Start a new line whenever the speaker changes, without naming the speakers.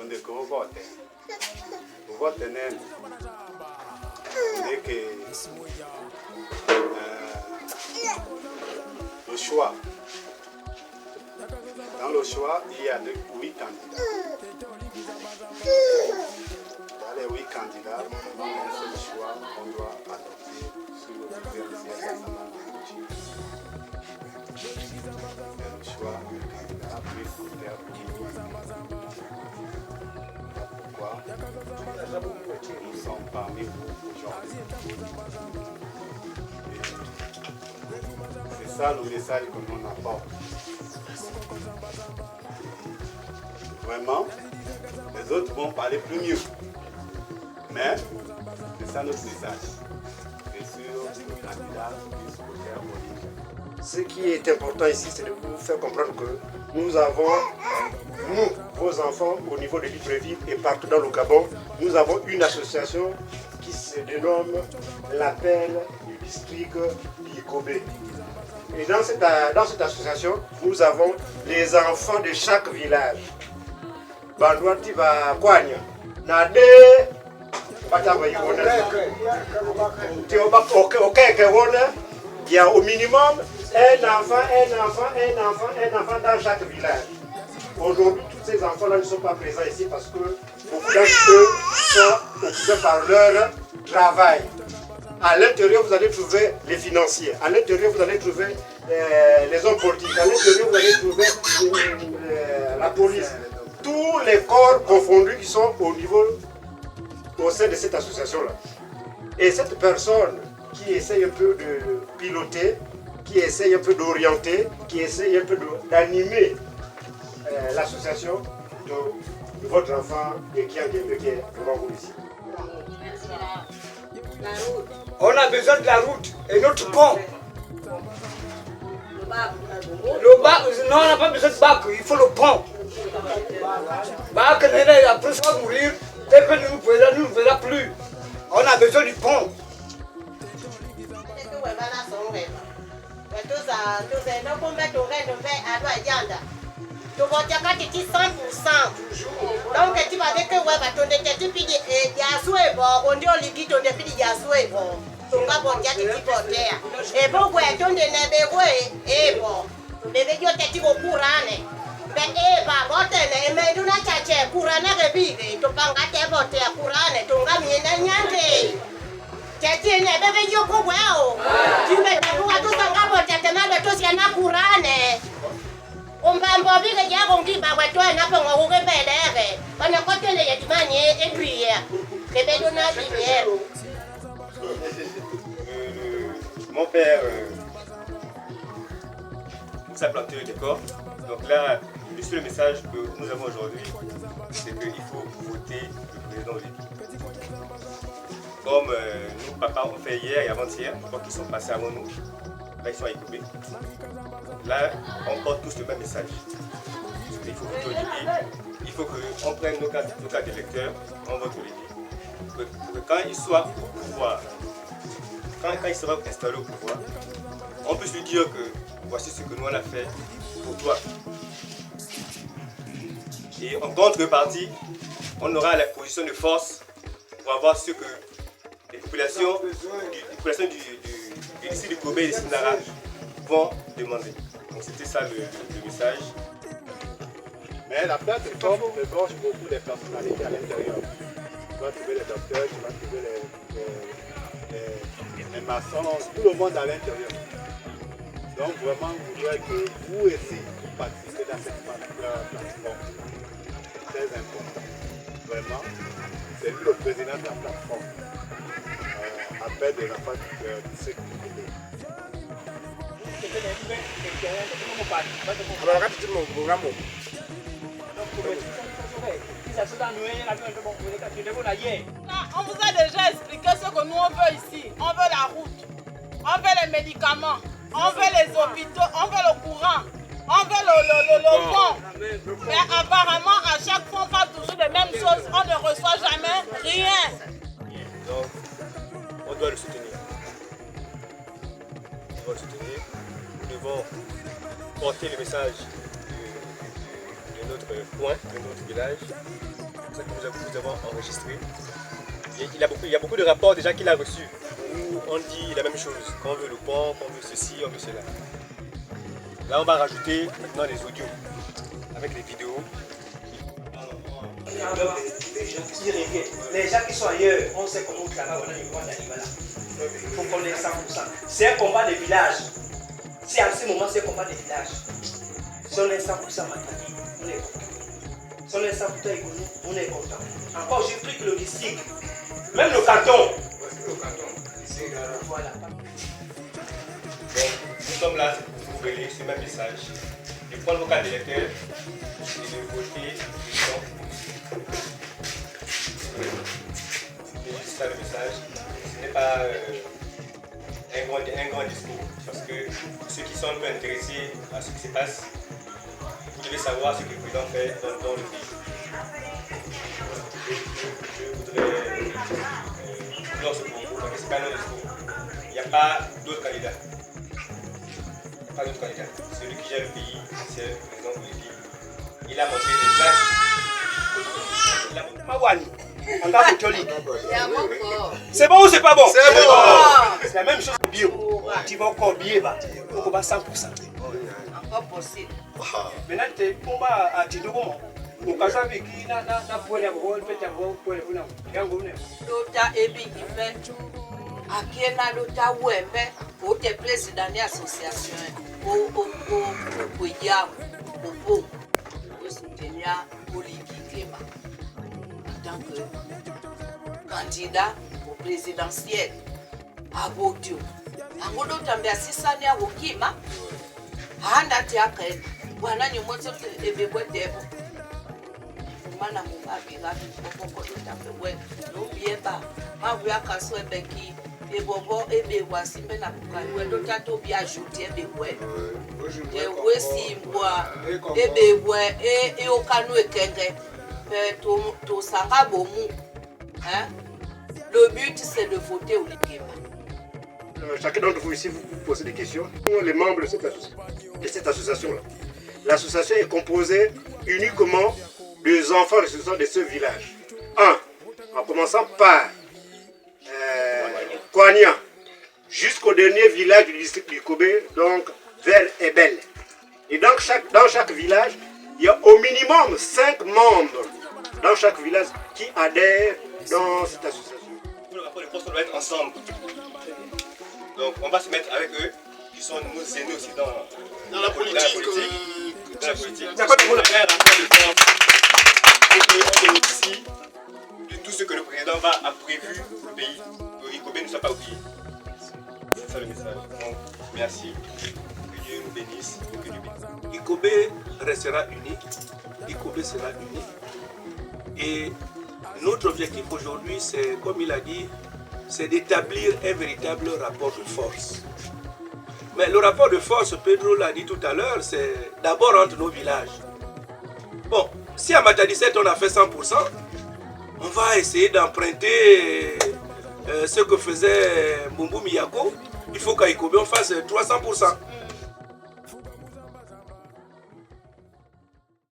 onde que vous votez. Vous votez même. Dès que le choix. Dans le choix, il y a 8 candidats. Dans les 8 candidats, on a un seul choix qu'on doit adopter sur le gouvernement. C'est le choix du candidat prioritaire pourquoi nous sommes parmi vous aujourd'hui. C'est ça le message que l'on apporte. Vraiment, les autres vont parler plus mieux. Mais c'est ça notre message. Et sur le candidat du secrétaire politique.
Ce qui est important ici, c'est de vous faire comprendre que nous avons, nous, vos enfants, au niveau de Libreville et partout dans le Gabon, nous avons une association qui se dénomme l'Appel du district d'Ikobé. Et dans cette association, nous avons les enfants de chaque village. Bandouati va Kwanya, Nade, il y a au minimum un enfant dans chaque village. Aujourd'hui, tous ces enfants-là ne sont pas présents ici parce que beaucoup d'entre eux sont occupés par leur travail. À l'intérieur, vous allez trouver les financiers. À l'intérieur, vous allez trouver les hommes politiques. À l'intérieur, vous allez trouver la police. Tous les corps confondus qui sont au sein de cette association-là. Et cette personne qui essaye un peu de piloter, qui essaye un peu d'orienter, qui essaye un peu d'animer l'association de votre enfant et qui est devant vous ici.
On a besoin de la route et notre pont. Le bac, non, on n'a pas besoin de bac, il faut le pont. Bac, après ça va mourir, et puis nous ne verrons plus. On a besoin du pont.
Donc tu vas dire que ouais bah ton détective puis Yasoué bon on dit on ligi ton détective Yasoué bon ton gars bon dia ti potea et bon ouais ton de nebe ouais et bon deve yo teti go kurane be e ba botene me duna chache kurane ke bibe to panga te botea kurane to ngami na nyande teti ne bebe yo ko wao timbe kwa to sanga botea te na to sia na kurane Ombambo biga jago ngiba kwatwa napo ngokuke beleke bana kotele yatimani ebriye kebedo na binière.
Mon père ça planté le décor. Donc là, le message que nous avons aujourd'hui, c'est qu'il faut voter le président Olivier. Comme nous, papa, on fait hier et avant-hier, je crois qu'ils sont passés avant nous. Là, ils sont à Ikobé. Là, on porte tous le même message. Il faut voter Olivier. Il faut qu'on prenne nos cartes d'électeurs, on vote Olivier. Pour que quand il soit au pouvoir, quand il sera installé au pouvoir, on puisse lui dire que voici ce que nous on a fait pour toi. Et en contrepartie, on aura la position de force pour avoir ce que les populations du lycée de Kobe et de Sindara vont demander. Donc c'était ça le message.
Mais la plateforme regorge beaucoup de personnalités à l'intérieur. Tu vas trouver les docteurs, tu vas trouver les maçons, tout le monde à l'intérieur. Donc vraiment, je voudrais que vous aussi, vous participez dans cette plateforme. C'est très important. Vraiment, c'est lui le président de la plateforme. Appel de la part du cycle.
On vous a déjà expliqué ce que nous on veut ici. On veut la route, on veut les médicaments, on veut les hôpitaux, on veut le courant, on veut le pont. Mais apparemment, à chaque fois, on parle toujours des mêmes choses. On ne reçoit jamais rien.
Donc, on doit le soutenir. On doit le soutenir. Nous devons porter le message de notre coin, de notre village. ça que nous avons enregistré. Et il y a beaucoup de rapports déjà qu'il a reçus où on dit la même chose, qu'on veut le pont, qu'on veut ceci, on veut cela. Là, on va rajouter maintenant les audios avec les vidéos.
Les gens qui sont ailleurs, on sait comment on travaille, on a une grande animale. Il faut qu'on ait 100%. C'est un combat de village. Si à ce moment c'est un combat de village, si on est 100% matériel, on est content. Si on est 100% économique, on est content. Encore, j'ai pris que logistique. Même le canton. Voilà.
Donc, nous sommes là pour vous relayer ce même message. De prendre vos cartes d'électeurs et de voter c'est ça le message. Ce n'est pas un grand discours. Parce que ceux qui sont un peu intéressés à ce qui se passe, vous devez savoir ce que le président fait dans le pays. Je voudrais clore ce propos, parce que ce n'est pas un discours. Il n'y a pas d'autres candidats. Celui qui gère le pays, c'est le président politique. Il a montré des actes. C'est bon ou c'est pas bon?
C'est bon.
C'est la même chose au bio. Tu vas encore bio, on va 100%.
Encore possible.
Maintenant, tu es à Tidougouma. Ukasa biki na pole ko pete ko pole kuna yango ne
Lota ebiki fe akiena lota wembe o te président de l'association o ya o soutenir Oligui Nguema en tant que candidat au présidentiel à Bodio. Angodo tambia sisani a Wokima handa te akene bwana nyumoto ebebwetebo mana mubabira boko lutambe we no bieba mabuya kaso ebeki ebobo ebewa simbe na kukalwe dotato bi ajouter ebewe we simbwa ebewe e okanu ekenge to sanga bomu hein. Le but c'est de voter au Ligema.
Chacun d'entre vous ici, vous posez des questions. Les membres de cette association-là. L'association est composée uniquement des enfants de ce village. En commençant par Kouania, jusqu'au dernier village du district du Kobe, donc vers Ebel. Et donc dans chaque village, il y a au minimum 5 membres dans chaque village qui adhèrent dans cette association.
Pour le rapport de force, on doit être ensemble. Donc on va se mettre avec eux, qui sont nos aînés aussi dans la politique. Dans la politique. Il y a pas de rapport de force. Et on bénéficie de tout ce que le président a prévu pour le pays. Que Ikobe ne soit pas oublié. C'est ça le message. Donc merci. Que Dieu nous bénisse. Que Dieu bénisse.
Ikobe restera unique. Ikobe sera unique. Et notre objectif aujourd'hui, c'est, comme il a dit, c'est d'établir un véritable rapport de force. Mais le rapport de force, Pedro l'a dit tout à l'heure, c'est d'abord entre nos villages. Bon, si à Matadi 7 on a fait 100%, on va essayer d'emprunter ce que faisait Mbumbu Miyako. Il faut qu'à Ikobe on fasse 300%.